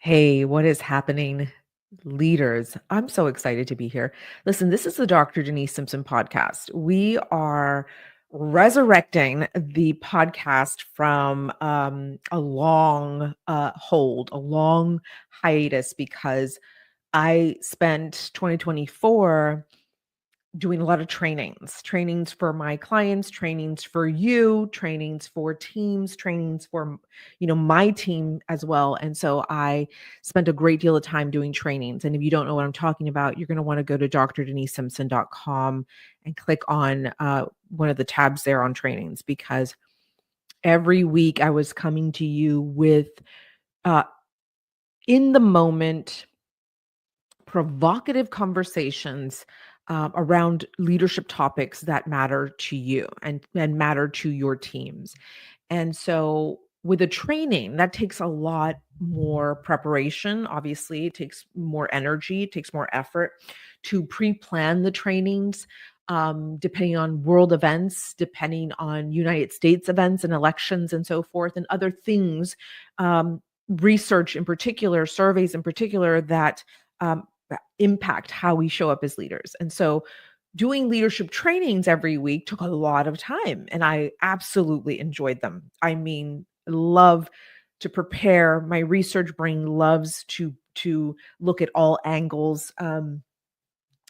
Hey, what is happening, leaders? I'm so excited to be here. Listen, this is the Dr. Denise Simpson podcast. We are resurrecting the podcast from a long hold, a long hiatus, because I spent 2024 doing a lot of trainings for my clients, trainings for you, trainings for teams, trainings for my team as well. And so I spent a great deal of time doing trainings. And if you don't know what I'm talking about, you're going to want to go to drdenisesimpson.com and click on one of the tabs there on trainings, because every week I was coming to you with uh, in the moment provocative conversations around leadership topics that matter to you and matter to your teams. And so with a training, that takes a lot more preparation. Obviously, it takes more energy, it takes more effort to pre-plan the trainings, depending on world events, depending on United States events and elections and so forth, and other things, research in particular, surveys in particular, that impact how we show up as leaders. And so doing leadership trainings every week took a lot of time, and I absolutely enjoyed them. I mean, love to prepare. My research brain loves to look at all angles. I'm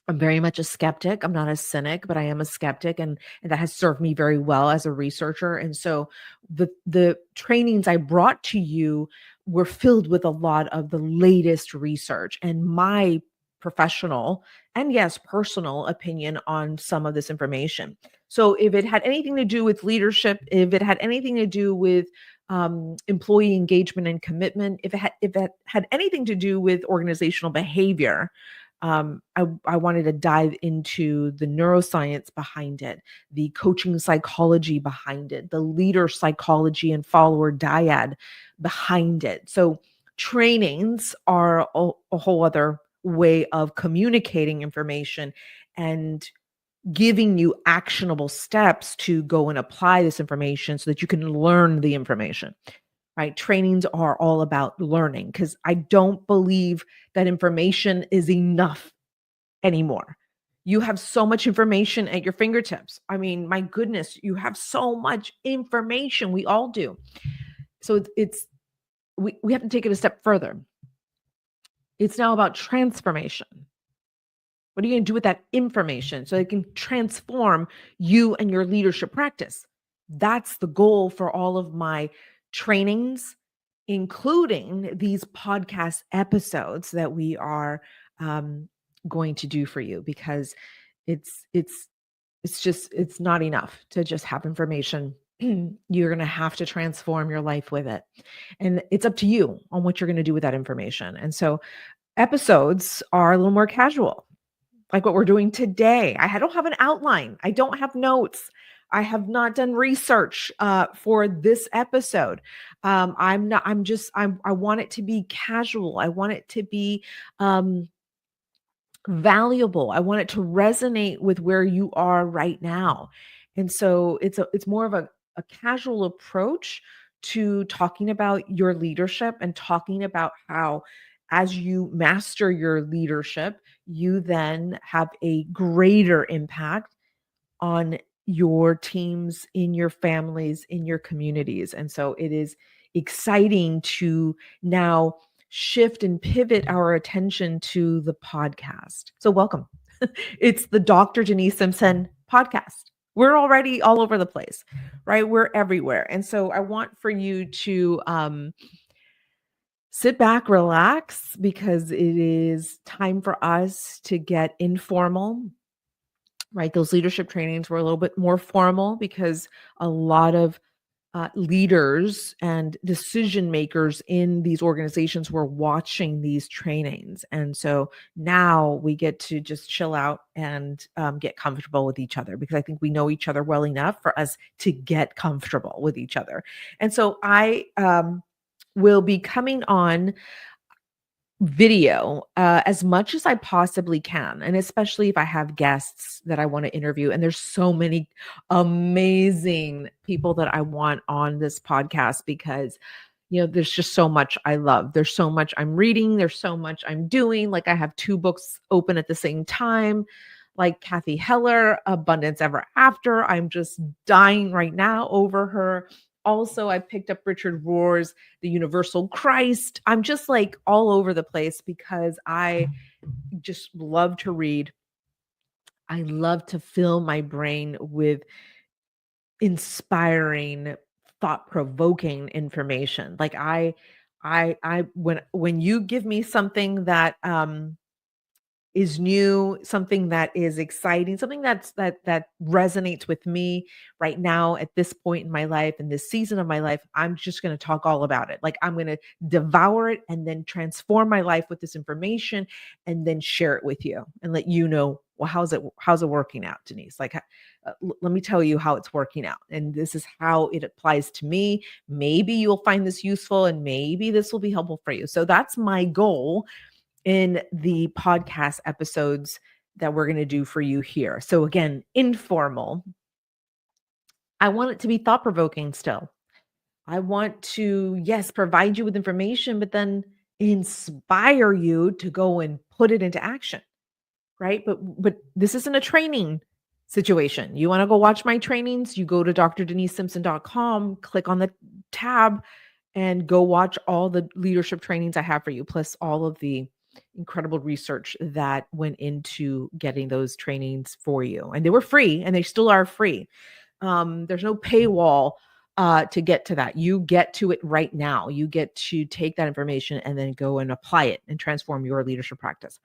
very much a skeptic. I'm not a cynic, but I am a skeptic, and that has served me very well as a researcher. And so the trainings I brought to you were filled with a lot of the latest research and my professional and, yes, personal opinion on some of this information. So if it had anything to do with leadership, if it had anything to do with employee engagement and commitment, if it had anything to do with organizational behavior, I wanted to dive into the neuroscience behind it, the coaching psychology behind it, the leader psychology and follower dyad behind it. So trainings are a whole other way of communicating information and giving you actionable steps to go and apply this information so that you can learn the information. Right? Trainings are all about learning, because I don't believe that information is enough anymore. You have so much information at your fingertips. I mean, my goodness, you have so much information. We all do. So we have to take it a step further. It's now about transformation. What are you going to do with that information so it can transform you and your leadership practice? That's the goal for all of my trainings, including these podcast episodes that we are going to do for you, because it's it's it's not enough to just have information. You're going to have to transform your life with it, and it's up to you on what you're going to do with that information. And so episodes are a little more casual, like what we're doing today. I don't have an outline. I don't have notes. I have not done research for this episode. I want it to be casual. I want it to be valuable. I want it to resonate with where you are right now. And so it's more of a casual approach to talking about your leadership and talking about how, as you master your leadership, you then have a greater impact on your teams, in your families, in your communities. And so it is exciting to now shift and pivot our attention to the podcast. So welcome. It's the Dr. Denise Simpson podcast. We're already all over the place, right? We're everywhere. And so I want for you to sit back, relax, because it is time for us to get informal, right? Those leadership trainings were a little bit more formal because a lot of leaders and decision makers in these organizations were watching these trainings. And so now we get to just chill out and get comfortable with each other, because I think we know each other well enough for us to get comfortable with each other. And so I will be coming on video as much as I possibly can, and especially if I have guests that I want to interview. And there's so many amazing people that I want on this podcast, because there's just so much I love. There's so much I'm reading. There's so much I'm doing. Like I have two books open at the same time, like Kathy Heller, Abundance Ever After. I'm just dying right now over her. Also, I picked up Richard Rohr's The Universal Christ. I'm just like all over the place because I just love to read. I love to fill my brain with inspiring, thought-provoking information. Like when you give me something that is new, something that is exciting, something that resonates with me right now at this point in my life, in this season of my life, I'm just going to talk all about it. Like I'm going to devour it and then transform my life with this information and then share it with you and let you know, well, how's it working out, Denise? Like let me tell you how it's working out. And this is how it applies to me. Maybe you'll find this useful and maybe this will be helpful for you. So that's my goal in the podcast episodes that we're going to do for you here. So again, informal. I want it to be thought provoking still. I want to, yes, provide you with information, but then inspire you to go and put it into action, right? But this isn't a training situation. You want to go watch my trainings, you go to drdenisesimpson.com, click on the tab and go watch all the leadership trainings I have for you, plus all of the incredible research that went into getting those trainings for you. And they were free and they still are free. There's no paywall to get to that. You get to it right now. You get to take that information and then go and apply it and transform your leadership practice.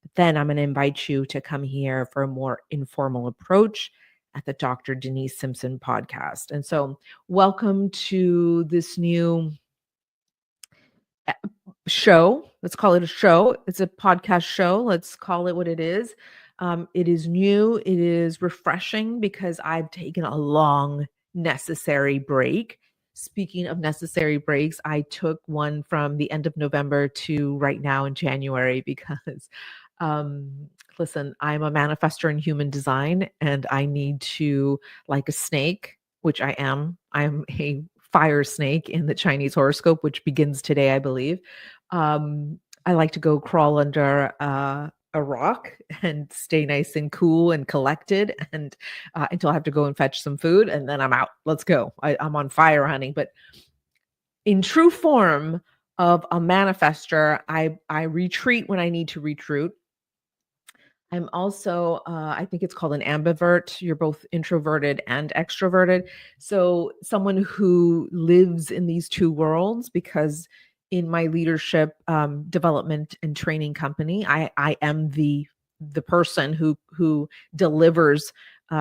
But then I'm going to invite you to come here for a more informal approach at the Dr. Denise Simpson podcast. And so welcome to this new show. Let's call it a show. It's a podcast show. Let's call it what it is. It is new. It is refreshing because I've taken a long, necessary break. Speaking of necessary breaks, I took one from the end of November to right now in January because, listen, I'm a manifestor in human design and I need to, like a snake, which I am. I'm a fire snake in the Chinese horoscope, which begins today, I believe. I like to go crawl under a rock and stay nice and cool and collected and until I have to go and fetch some food and then I'm out. Let's go. I'm on fire hunting. But in true form of a manifester, I retreat when I need to retreat. I'm also, I think it's called an ambivert. You're both introverted and extroverted. So someone who lives in these two worlds, because in my leadership development and training company, I am the person who delivers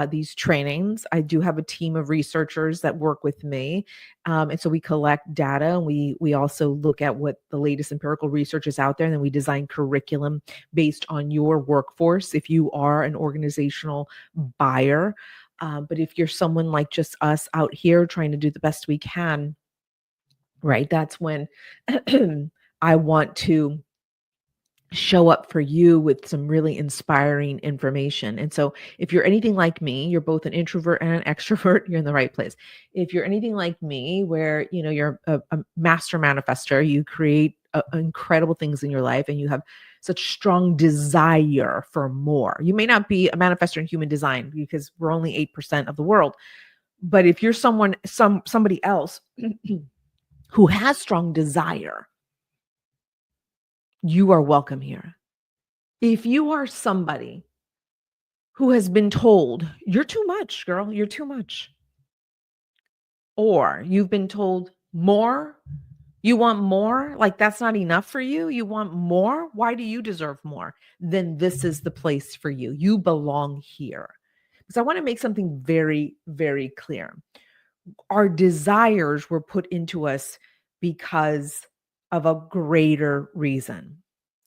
these trainings. I do have a team of researchers that work with me. And so we collect data and we also look at what the latest empirical research is out there. And then we design curriculum based on your workforce if you are an organizational buyer. But if you're someone like just us out here trying to do the best we can, right, that's when I want to show up for you with some really inspiring information. And so if you're anything like me, you're both an introvert and an extrovert, you're in the right place. If you're anything like me, where, you're a master manifester, you create incredible things in your life and you have such strong desire for more. You may not be a manifester in human design because we're only 8% of the world. But if you're somebody else who has strong desire, you are welcome here. If you are somebody who has been told, you're too much, girl, you're too much, or you've been told more, you want more, like that's not enough for you, you want more, why do you deserve more? Then this is the place for you. You belong here. Because I want to make something very, very clear. Our desires were put into us because of a greater reason.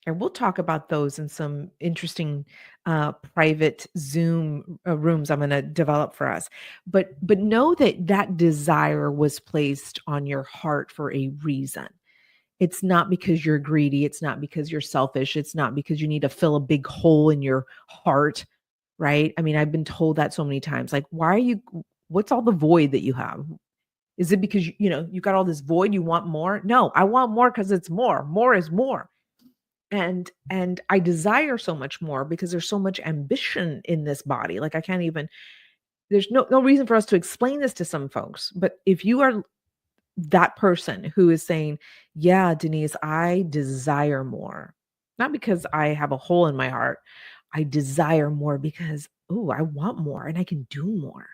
And we'll talk about those in some interesting private Zoom rooms I'm going to develop for us. But know that that desire was placed on your heart for a reason. It's not because you're greedy. It's not because you're selfish. It's not because you need to fill a big hole in your heart, right? I mean, I've been told that so many times. Like, what's all the void that you have? Is it because you got all this void, you want more? No, I want more because it's more. More is more. And I desire so much more because there's so much ambition in this body. Like I can't even there's no reason for us to explain this to some folks. But if you are that person who is saying, "Yeah, Denise, I desire more." Not because I have a hole in my heart. I desire more because, oh, I want more and I can do more.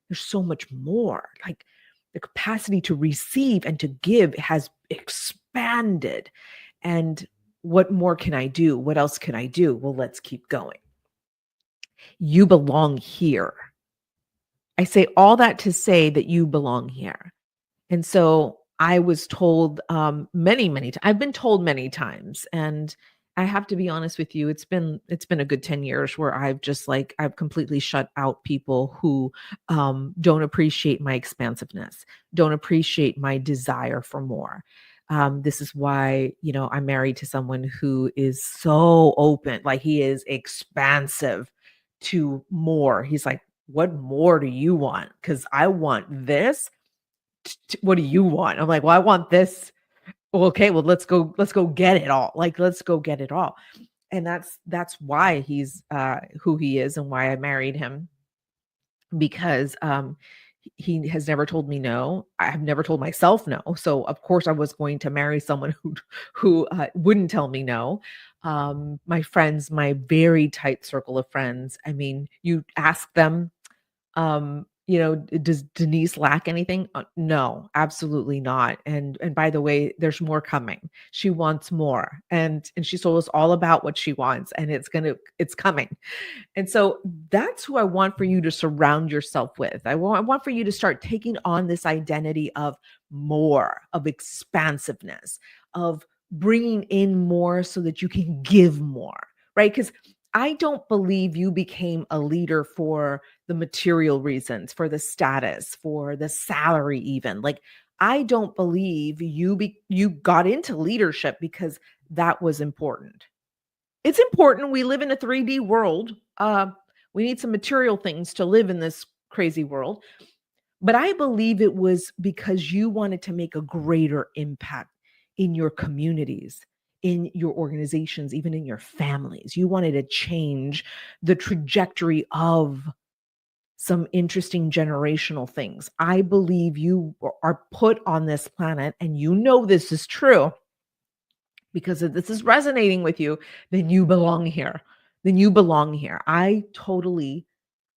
There's so much more. Like the capacity to receive and to give has expanded. And what more can I do? What else can I do? Well, let's keep going. You belong here. I say all that to say that you belong here. And so I was told many times. I've been told many times, and I have to be honest with you. It's been a good 10 years where I've completely shut out people who don't appreciate my expansiveness, don't appreciate my desire for more. This is why I'm married to someone who is so open, like he is expansive to more. He's like, "What more do you want? Because I want this. What do you want?" I'm like, "Well, I want this." "Well, okay, well, let's go get it all. Like, let's go get it all." And that's why he's who he is and why I married him because he has never told me no. I have never told myself no. So of course I was going to marry someone who wouldn't tell me no. My friends, my very tight circle of friends. I mean, you ask them does Denise lack anything? No, absolutely not. And by the way, there's more coming. She wants more. And she told us all about what she wants and it's coming. And so that's who I want for you to surround yourself with. I want for you to start taking on this identity of more, of expansiveness, of bringing in more so that you can give more, right? Because I don't believe you became a leader for the material reasons, for the status, for the salary even. Like I don't believe you got into leadership because that was important. It's important. We live in a 3D world. We need some material things to live in this crazy world. But I believe it was because you wanted to make a greater impact in your communities, in your organizations, even in your families. You wanted to change the trajectory of some interesting generational things. I believe you are put on this planet, and this is true because if this is resonating with you, then you belong here. Then you belong here. I totally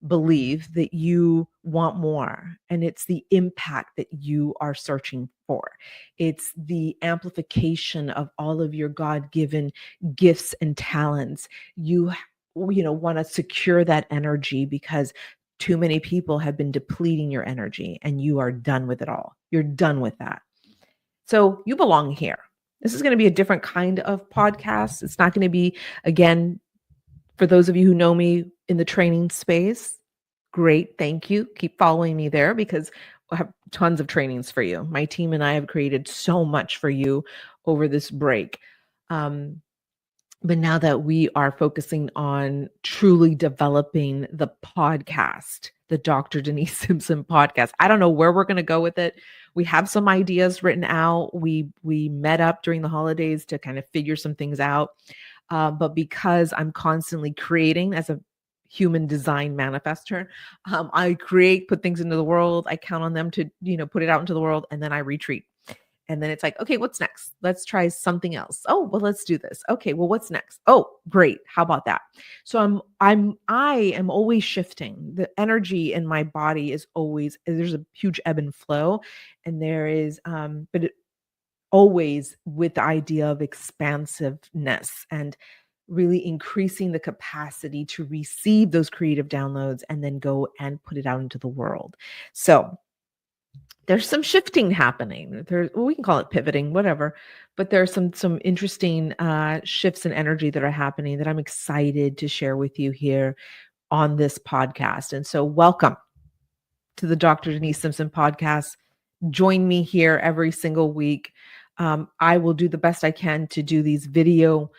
believe that you want more, and it's the impact that you are searching for. It's the amplification of all of your God-given gifts and talents. You want to secure that energy because too many people have been depleting your energy and you are done with it all. You're done with that. So you belong here. This is going to be a different kind of podcast. It's not going to be, again, for those of you who know me in the training space, great. Thank you. Keep following me there because I have tons of trainings for you. My team and I have created so much for you over this break. But now that we are focusing on truly developing the podcast, the Dr. Denise Simpson podcast, I don't know where we're going to go with it. We have some ideas written out. We met up during the holidays to kind of figure some things out. But because I'm constantly creating as a human design manifester, I create, put things into the world. I count on them to, put it out into the world, and then I retreat. And then it's like, okay, what's next? Let's try something else. Oh, well, let's do this. Okay, well, what's next? Oh, great. How about that? So I am always shifting. The energy in my body is always, there's a huge ebb and flow. And there is, but it always with the idea of expansiveness and really increasing the capacity to receive those creative downloads and then go and put it out into the world. So there's some shifting happening. We can call it pivoting, whatever, but there's some interesting shifts in energy that are happening that I'm excited to share with you here on this podcast. And so welcome to the Dr. Denise Simpson Podcast. Join me here every single week. I will do the best I can to do these video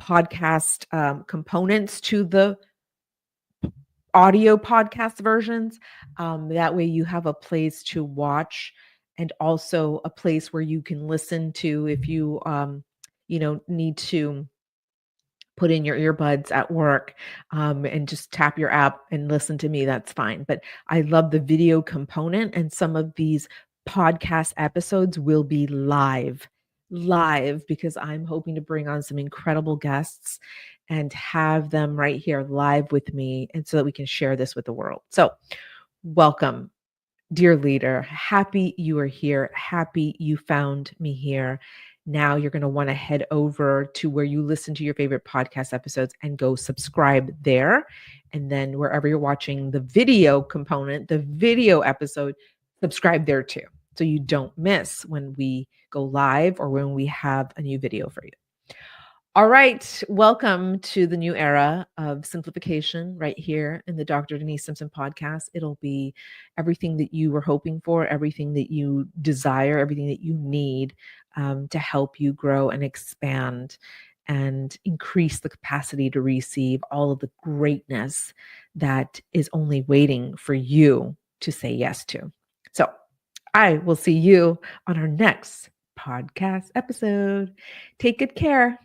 podcast components to the audio podcast versions. That way you have a place to watch and also a place where you can listen to if you, need to put in your earbuds at work, and just tap your app and listen to me, that's fine. But I love the video component, and some of these podcast episodes will be live because I'm hoping to bring on some incredible guests and have them right here live with me, and so that we can share this with the world. So, welcome. Dear leader, happy you are here. Happy you found me here. Now you're going to want to head over to where you listen to your favorite podcast episodes and go subscribe there. And then wherever you're watching the video component, the video episode, subscribe there too. So you don't miss when we go live or when we have a new video for you. All right. Welcome to the new era of simplification right here in the Dr. Denise Simpson podcast. It'll be everything that you were hoping for, everything that you desire, everything that you need to help you grow and expand and increase the capacity to receive all of the greatness that is only waiting for you to say yes to. So I will see you on our next podcast episode. Take good care.